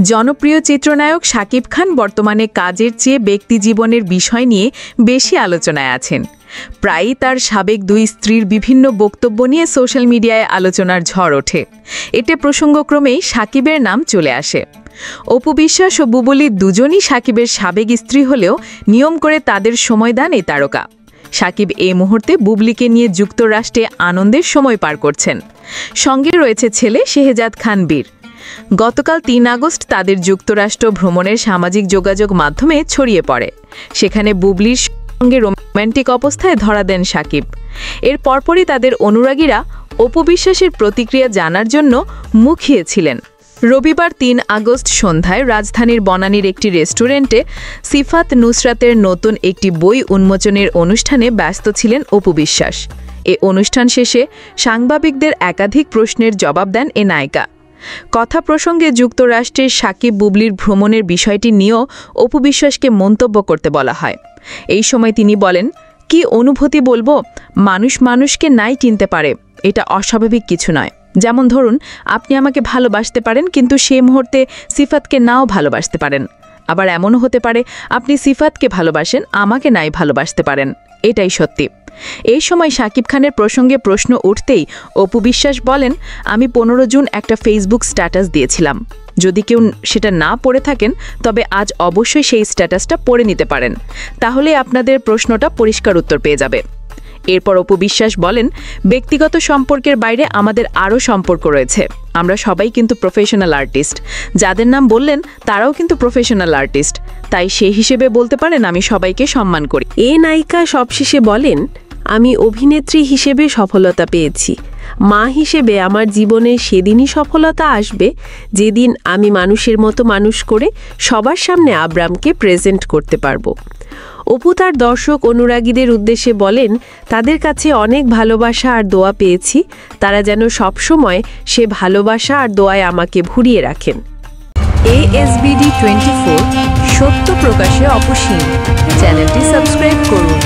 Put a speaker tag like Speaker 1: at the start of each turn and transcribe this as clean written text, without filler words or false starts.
Speaker 1: জনপ্রিয় চিত্রনায়ক শাকিব খান বর্তমানে কাজের চেয়ে ব্যক্তিজীবনের বিষয় নিয়ে বেশি আলোচনায় আছেন। প্রায়ই তার সাবেক দুই স্ত্রীর বিভিন্ন বক্তব্য নিয়ে সোশ্যাল মিডিয়ায় আলোচনার ঝড় ওঠে। এতে প্রসঙ্গক্রমেই শাকিবের নাম চলে আসে। অপু বিশ্বাস ও বুবলী দুজনই শাকিবের সাবেক স্ত্রী হলেও নিয়ম করে তাদের সময় দেন এই তারকা। শাকিব এই মুহূর্তে বুবলীকে নিয়ে যুক্তরাষ্ট্রে আনন্দের সময় পার করছেন। সঙ্গে রয়েছে ছেলে শেহজাদ খান বীর। গতকাল ৩ আগস্ট তাদের যুক্তরাষ্ট্র ভ্রমণের সামাজিক যোগাযোগ মাধ্যমে ছড়িয়ে পড়ে। সেখানে বুবলীর সঙ্গে রোমান্টিক অবস্থায় ধরা দেন শাকিব। এর পরপরই তাদের অনুরাগীরা অপু বিশ্বাসের প্রতিক্রিয়া জানার জন্য মুখিয়েছিলেন। রবিবার ৩ আগস্ট সন্ধ্যায় রাজধানীর বনানীর একটি রেস্টুরেন্টে সিফাত নুসরাতের নতুন একটি বই উন্মোচনের অনুষ্ঠানে ব্যস্ত ছিলেন অপু বিশ্বাস। এ অনুষ্ঠান শেষে সাংবাদিকদের একাধিক প্রশ্নের জবাব দেন এ নায়িকা। কথা প্রসঙ্গে যুক্তরাষ্ট্রের শাকিব বুবলীর ভ্রমণের বিষয়টি নিয়েও অপু বিশ্বাসকে মন্তব্য করতে বলা হয়। এই সময় তিনি বলেন, কি অনুভূতি বলবো, মানুষ মানুষকে নাই চিনতে পারে, এটা অস্বাভাবিক কিছু নয়। যেমন ধরুন, আপনি আমাকে ভালোবাসতে পারেন কিন্তু সেই মুহূর্তে সিফাতকে নাও ভালোবাসতে পারেন। আবার এমনও হতে পারে আপনি সিফাতকে ভালোবাসেন, আমাকে নাই ভালোবাসতে পারেন। এটাই সত্যি। এই সময় শাকিব খানের প্রসঙ্গে প্রশ্ন উঠতেই অপু বিশ্বাস বলেন, আমি 15 জুন একটা ফেসবুক স্ট্যাটাস দিয়েছিলাম। যদি কেউ সেটা না পড়ে থাকেন তবে আজ অবশ্যই সেই স্ট্যাটাসটা পড়ে নিতে পারেন, তাহলে আপনাদের প্রশ্নটা পরিষ্কার উত্তর পেয়ে যাবে। এরপর অপু বিশ্বাস বলেন, ব্যক্তিগত সম্পর্কের বাইরে আমাদের আরও সম্পর্ক রয়েছে। আমরা সবাই কিন্তু প্রফেশনাল আর্টিস্ট। যাদের নাম বললেন তারাও কিন্তু প্রফেশনাল আর্টিস্ট। তাই সেই হিসেবে বলতে পারেন আমি সবাইকে সম্মান করি।
Speaker 2: এ নায়িকা সবশেষে বলেন, আমি অভিনেত্রী হিসেবে সফলতা পেয়েছি। মা হিসেবে আমার জীবনে সেদিনই সফলতা আসবে যেদিন আমি মানুষের মতো মানুষ করে সবার সামনে আব্রামকে প্রেজেন্ট করতে পারবো। অপু তার দর্শক অনুরাগীদের উদ্দেশ্যে বলেন, তাদের কাছে অনেক ভালোবাসা আর দোয়া পেয়েছি। তারা যেন সবসময় সে ভালোবাসা আর দোয়ায় আমাকে ভরিয়ে রাখেন।
Speaker 1: ASBD24 সত্য প্রকাশে অপসীম চ্যানেলটি সাবস্ক্রাইব করুন।